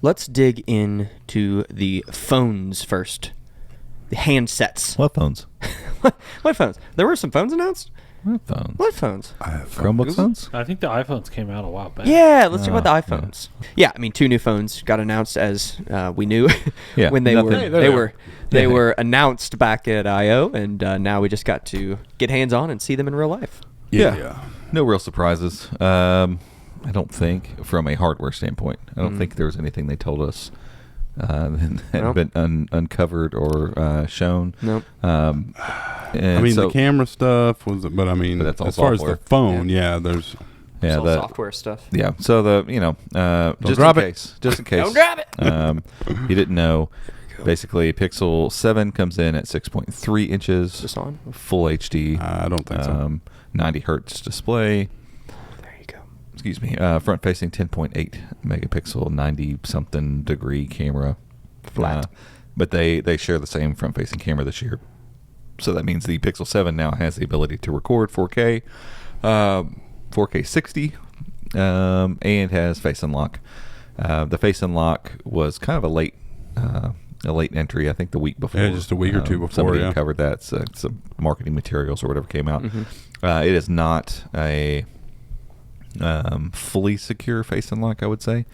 let's dig into the phones first. The handsets. What phones? What phones? There were some phones announced? What phones? What phones? Chromebook phones? I think the iPhones came out a while back. Yeah, let's talk about the iPhones. Yeah, I mean, 2 new phones got announced as we knew when they were announced back at I/O, and now we just got to get hands on and see them in real life. Yeah. No real surprises. I don't think, from a hardware standpoint, I don't think there was anything they told us that had been uncovered or shown. Nope. I mean, the camera stuff was, but I mean, that's all as far software. as the phone, there's. It's all software stuff. Yeah. So just drop in it. case, just in case, Don't drop it. You didn't know. Basically, Pixel 7 comes in at 6.3 inches, Is this on? full HD. I don't think so. 90 hertz display. There you go. Excuse me. Front-facing 10.8 megapixel, 90-something degree camera. Flat. But they share the same front-facing camera this year. So that means the Pixel 7 now has the ability to record 4K, 4K 60, and has Face Unlock. The Face Unlock was kind of a late entry, I think the week before. Yeah, just a week or two before. Somebody had covered that. So some marketing materials or whatever came out. It is not a fully secure Face Unlock, I would say.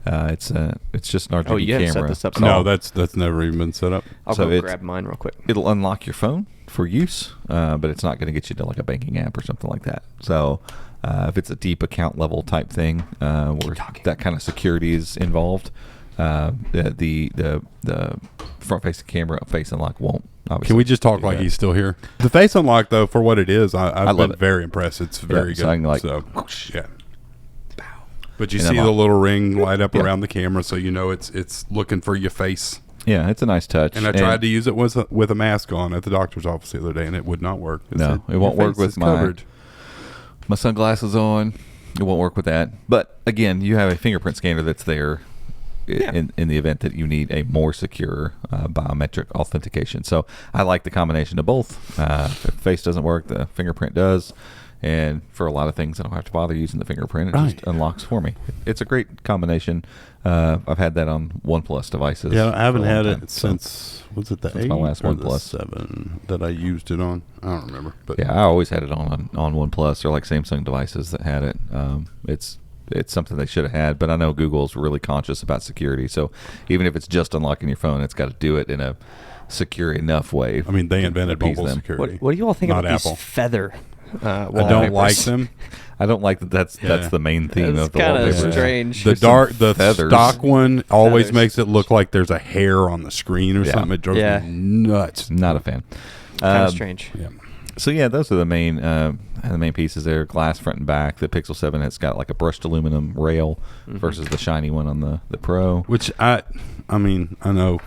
It's just an RGB camera. Oh, you haven't set this up. No, that's never even been set up. I'll go grab mine real quick. It'll unlock your phone for use, but it's not going to get you to like a banking app or something like that. So if it's a deep account level type thing where that kind of security is involved, the front facing camera Face Unlock won't. Obviously. Can we just talk like he's still here? The Face Unlock, though, for what it is, I've been very impressed. It's very So I can good. whoosh. Yeah. But you see the little ring light up around the camera, so you know it's looking for your face. Yeah, it's a nice touch. And I tried to use it with a mask on at the doctor's office the other day, and it would not work. It won't work with my sunglasses on. It won't work with that. But again, you have a fingerprint scanner that's there in the event that you need a more secure biometric authentication. So I like the combination of both. If the face doesn't work, the fingerprint does. And for a lot of things, I don't have to bother using the fingerprint. It just unlocks for me. It's a great combination. I've had that on OnePlus devices. Yeah, I haven't had it since, was it the 8 my last or OnePlus. the 7 that I used it on? I don't remember. But yeah, I always had it on OnePlus or like Samsung devices that had it. It's something they should have had, but I know Google's really conscious about security. So even if it's just unlocking your phone, it's got to do it in a secure enough way. I mean, they invented mobile security. What do you all think about Apple. these feather I don't like them. I don't like that. That's the main theme of the kind of wallpaper. strange. The stock one always makes it look like there's a hair on the screen or something. It drives me nuts. Not a fan. Kind of strange. Yeah. So yeah, those are the main pieces there. Glass front and back. The Pixel 7 has got like a brushed aluminum rail versus the shiny one on the Pro. Which I mean, I know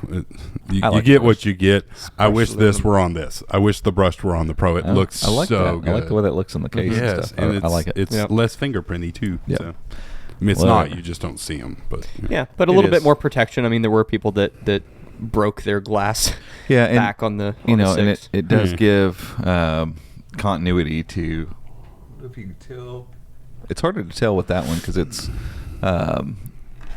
you get what you get. I wish this were on this. I wish the brushed were on the Pro. It looks so good. I like the way that looks in the case. Yes, and stuff. and I like it. It's less fingerprinty too. Yep. So. I mean, it's not. You just don't see them. But but a little bit more protection. I mean, there were people that broke their glass back on the and it does Hmm. give continuity to. If you can tell, it's harder to tell with that one because it's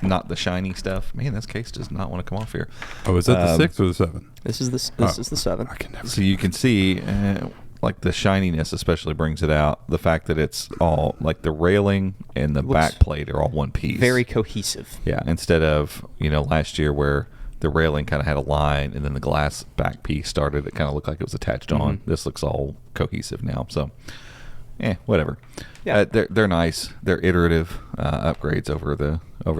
not the shiny stuff. Man, this case does not want to come off here. Oh, is that the 6 or the 7? This is the 7. I can never. So you can see, like the shininess especially brings it out. The fact that it's all like the railing and the back plate are all one piece. Very cohesive. Yeah, instead of last year where the railing kind of had a line and then the glass back piece started. It kind of looked like it was attached on. This looks all cohesive now. So, whatever. Yeah, they're nice. They're iterative upgrades over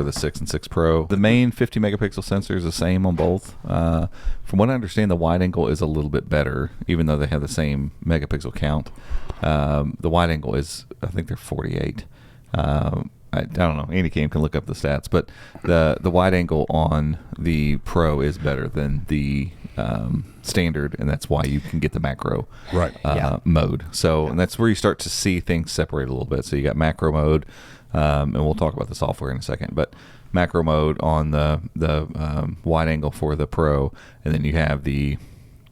the 6 and 6 Pro. The main 50 megapixel sensor is the same on both. From what I understand, the wide angle is a little bit better, even though they have the same megapixel count. The wide angle is, I think they're 48. I don't know. Any game can look up the stats, but the wide angle on the Pro is better than the standard, and that's why you can get the macro mode. So and that's where you start to see things separate a little bit. So you got macro mode, and we'll talk about the software in a second, but macro mode on the wide angle for the Pro, and then you have the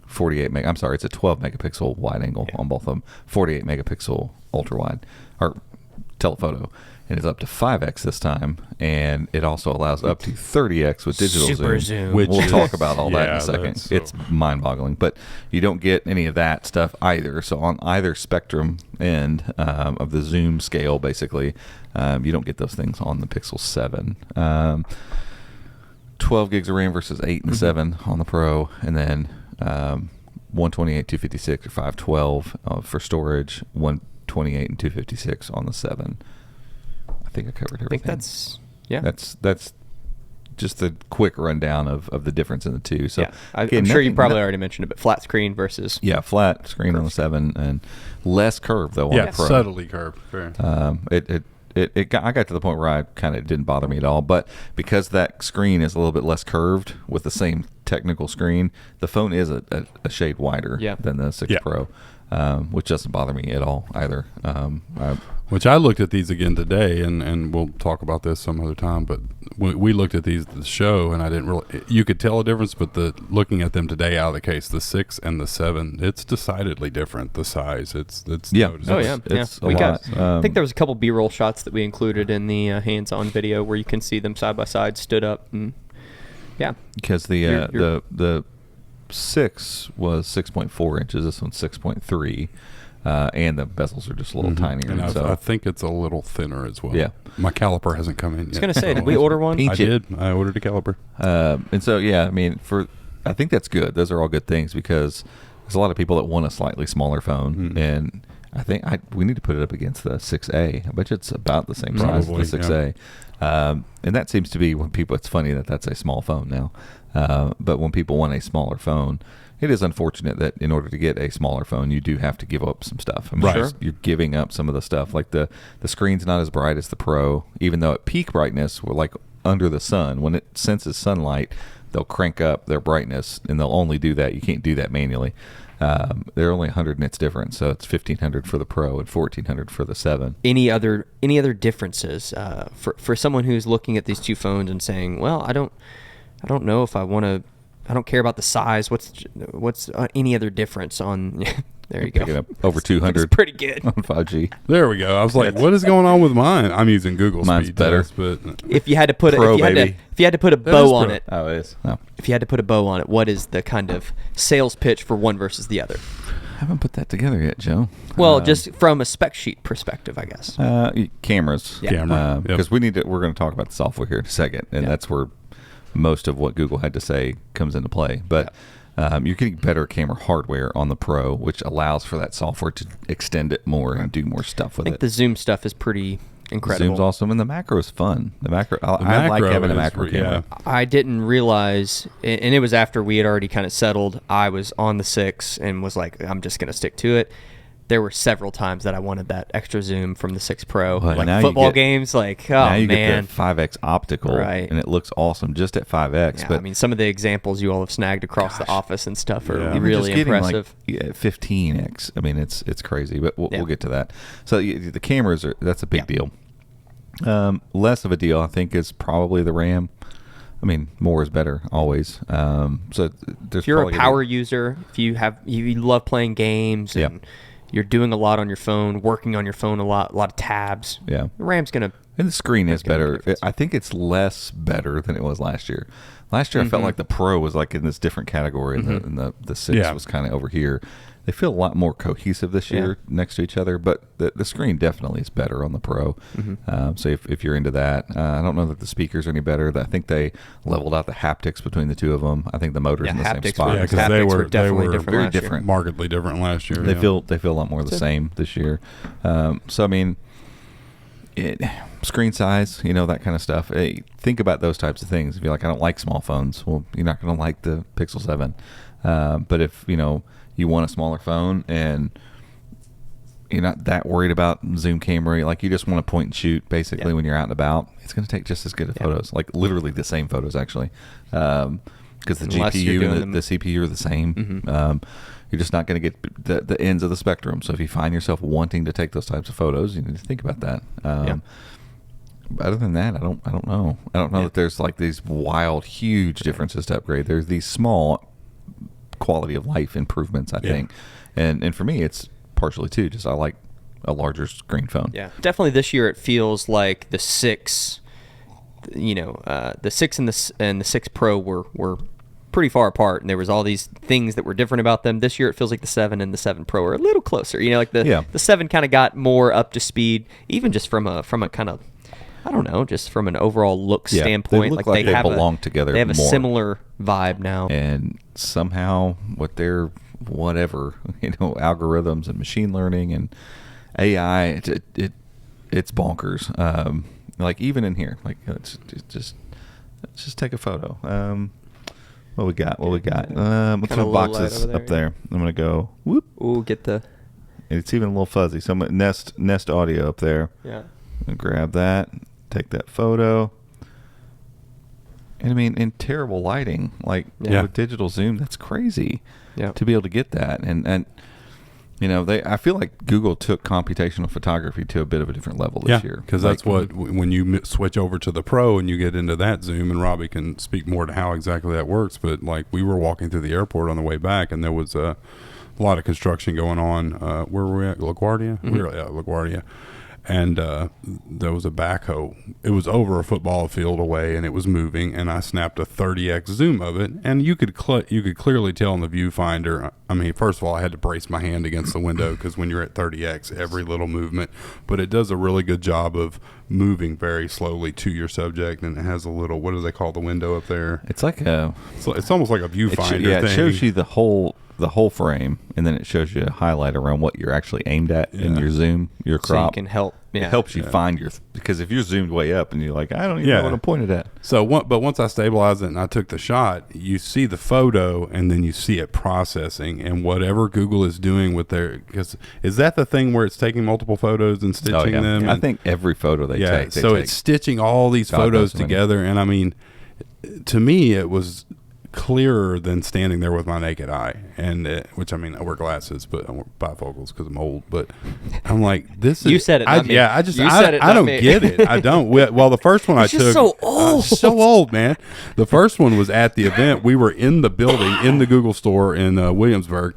48 meg. I'm sorry, it's a 12 megapixel wide angle on both of them. 48 megapixel ultra wide or telephoto. And it's up to 5x this time, and it also allows up to 30x with digital Super zoom. which we'll talk about all that in a second. So it's mind-boggling, but you don't get any of that stuff either. So on either spectrum end of the zoom scale, basically, you don't get those things on the Pixel 7. 12 gigs of RAM versus 8 and 7 on the Pro, and then 128, 256, or 512 for storage, 128 and 256 on the 7. I think I covered everything. I think that's just a quick rundown of the difference in the two. So I'm sure you probably already mentioned it, but flat screen versus flat screen curved on the 7 and less curved though on the Pro. Subtly curved. Fair. I got to the point where I kind of didn't bother me at all, but because that screen is a little bit less curved with the same technical screen, the phone is a shade wider than the 6 Pro, which doesn't bother me at all either. Which I looked at these again today, and we'll talk about this some other time, but we looked at these at the show, and I didn't really, you could tell a difference, but looking at them today out of the case, the 6 and the 7, it's decidedly different, the size. It's noticeable. It's a lot. I think there was a couple B-roll shots that we included in the hands-on video where you can see them side by side, stood up, and because the 6 was 6.4 inches, this one's 6.3. And the bezels are just a little tinier. And I think it's a little thinner as well. Yeah. My caliper hasn't come in yet. I was going to say, did we order one? I did. I ordered a caliper. And so, I mean, I think that's good. Those are all good things because there's a lot of people that want a slightly smaller phone. And I think we need to put it up against the 6A. I bet you it's about the same size as the 6A. And that seems to be when people, it's funny that that's a small phone now. But when people want a smaller phone, it is unfortunate that in order to get a smaller phone, you do have to give up some stuff. I mean, you're giving up some of the stuff. Like the screen's not as bright as the Pro, even though at peak brightness, we're like under the sun. When it senses sunlight, they'll crank up their brightness, and they'll only do that. You can't do that manually. They're only 100 nits different, so it's 1,500 for the Pro and 1,400 for the 7. Any other differences for someone who's looking at these two phones and saying, well, I don't know if I want to. I don't care about the size. What's any other difference on? There you go. Picking up over 200. It's pretty good on 5G. There we go. I was like, what is going on with mine? I'm using Google Mine's Speed better. Test, but if you had to put Pro, if you had to put a bow on it, it is. No. If you had to put a bow on it, what is the kind of sales pitch for one versus the other? I haven't put that together yet, Joe. Well, just from a spec sheet perspective, I guess. Cameras. Camera. Because we're going to talk about the software here in a second, and that's where most of what Google had to say comes into play. But you're getting better camera hardware on the Pro, which allows for that software to extend it more and do more stuff with it. I think the zoom stuff is pretty incredible. Zoom's awesome, and the macro is fun. I like having a macro camera. I didn't realize, and it was after we had already kind of settled, I was on the 6 and was like, I'm just going to stick to it. There were several times that I wanted that extra zoom from the 6 Pro, like football games. Like, now you get the 5X optical, and it looks awesome just at 5X. Yeah, but I mean, some of the examples you all have snagged across the office and stuff are really impressive. Like 15X. I mean, it's crazy, but we'll get to that. So the cameras that's a big deal. Less of a deal, I think, is probably the RAM. I mean, more is better always. So there's if you're a power user, if you love playing games and you're doing a lot on your phone, working on your phone a lot of tabs. Yeah, the RAM's gonna. And the screen is better. I think it's less better than it was last year. Last year, I felt like the Pro was like in this different category, and the 6 was kind of over here. They feel a lot more cohesive this year next to each other, but the screen definitely is better on the Pro. So if you're into that, I don't know that the speakers are any better. I think they leveled out the haptics between the two of them. I think the motor's in the same spot. Yeah, because they were definitely very different, markedly different last year. They feel a lot more the same this year. So I mean, screen size, that kind of stuff. Hey, think about those types of things. If you're like, I don't like small phones, well, you're not going to like the Pixel 7. But if you want a smaller phone and you're not that worried about zoom camera, like you just want to point and shoot basically when you're out and about, it's going to take just as good of photos, like literally the same photos actually, because the GPU and the CPU are the same. You're just not going to get the ends of the spectrum. So if you find yourself wanting to take those types of photos, you need to think about that. Other than that, I don't know. I don't know that there's like these wild, huge differences to upgrade. There's these small quality of life improvements, I think, and for me, it's partially too just I a larger screen phone. Yeah, definitely this year it feels like the 6, the 6 and the 6 Pro were pretty far apart, and there was all these things that were different about them. This year it feels like the 7 and the 7 Pro are a little closer. Like the 7 kind of got more up to speed, even just from a kind of, I don't know, just from an overall look standpoint. They look like they belong together. They have a more. similar vibe now. And somehow with their algorithms and machine learning and AI, it's bonkers. Like even in here, like let's just take a photo. What we got? Let's put boxes up there. I'm gonna go. Whoop. Ooh, get the. It's even a little fuzzy. So I'm gonna Nest Audio up there. Yeah. I'm gonna grab that. Take that photo. And I mean, in terrible lighting, like with digital zoom, that's crazy. Yeah. To be able to get that, and I feel like Google took computational photography to a bit of a different level this year. Because that's what, when you switch over to the Pro and you get into that zoom, and Robbie can speak more to how exactly that works, but like we were walking through the airport on the way back, and there was a lot of construction going on. Where were we at? LaGuardia? We were at LaGuardia. And there was a backhoe. It was over a football field away, and it was moving. And I snapped a 30x zoom of it, and you could clearly tell in the viewfinder. I mean, first of all, I had to brace my hand against the window because when you're at 30x, every little movement. But it does a really good job of moving very slowly to your subject, and it has a little, what do they call the window up there? It's like it's almost like a viewfinder thing. It shows you the whole frame, and then it shows you a highlight around what you're actually aimed at in your zoom, your crop. So you can help. It helps you find because if you're zoomed way up and you're like, I don't even know what I'm pointed at. So, but once I stabilized it and I took the shot, you see the photo and then you see it processing, and whatever Google is doing with because is that the thing where it's taking multiple photos and stitching them? I think every photo they take. It's stitching all these photos together, and I mean, to me, it was clearer than standing there with my naked eye, and which I mean I wear glasses, but I wear bifocals because I'm old. But I'm like, this is you said it. I don't get it. I don't. Well, the first one I took, so old, so old, man. The first one was at the event. We were in the building in the Google store in Williamsburg,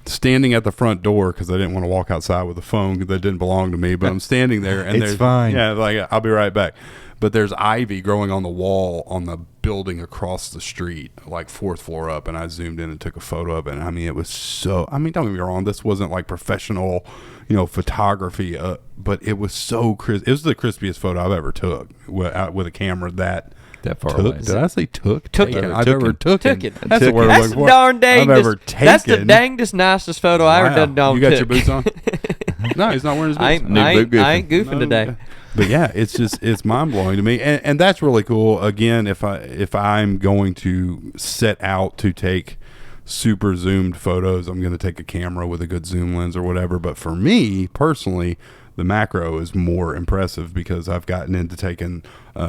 standing at the front door because I didn't want to walk outside with a phone because that didn't belong to me. But I'm standing there, and it's fine. Yeah, like I'll be right back. But there's ivy growing on the wall on the building across the street, like 4th floor up, and I zoomed in and took a photo of it. And I mean, it was so, I mean, don't get me wrong, this wasn't like professional, photography, but it was so crisp. It was the crispiest photo I've ever took with a camera that far away. Did I say took? Taken. I've ever taken. That's the word I'm looking for. That's the dangest, nicest photo I ever done. You got your boots on? No, he's not wearing his boots. I ain't goofing today. But yeah, it's mind blowing to me, and that's really cool. Again, if I'm going to set out to take super zoomed photos, I'm going to take a camera with a good zoom lens or whatever. But for me personally, the macro is more impressive because I've gotten into taking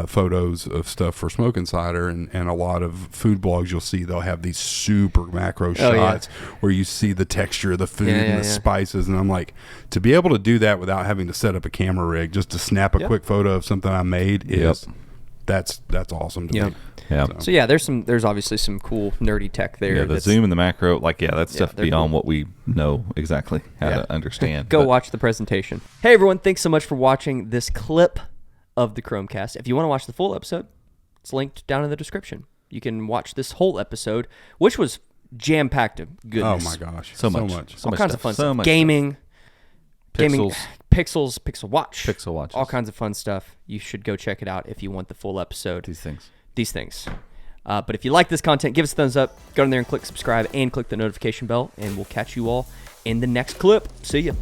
photos of stuff for Smoke Insider, and a lot of food blogs you'll see they'll have these super macro shots where you see the texture of the food and the spices, and I'm like, to be able to do that without having to set up a camera rig, just to snap a quick photo of something I made that's awesome to me. Yeah. So there's obviously some cool nerdy tech there. Yeah, the zoom and the macro, that's stuff beyond what we know exactly how to understand. Go watch the presentation. Hey everyone, thanks so much for watching this clip of the Chromecast. If you want to watch the full episode, it's linked down in the description. You can watch this whole episode, which was jam-packed of goodness. Oh my gosh. So much. All kinds of fun stuff. Gaming, Pixel Watch. All kinds of fun stuff. You should go check it out if you want the full episode. These things. But if you like this content, give us a thumbs up. Go in there and click subscribe and click the notification bell, and we'll catch you all in the next clip. See ya.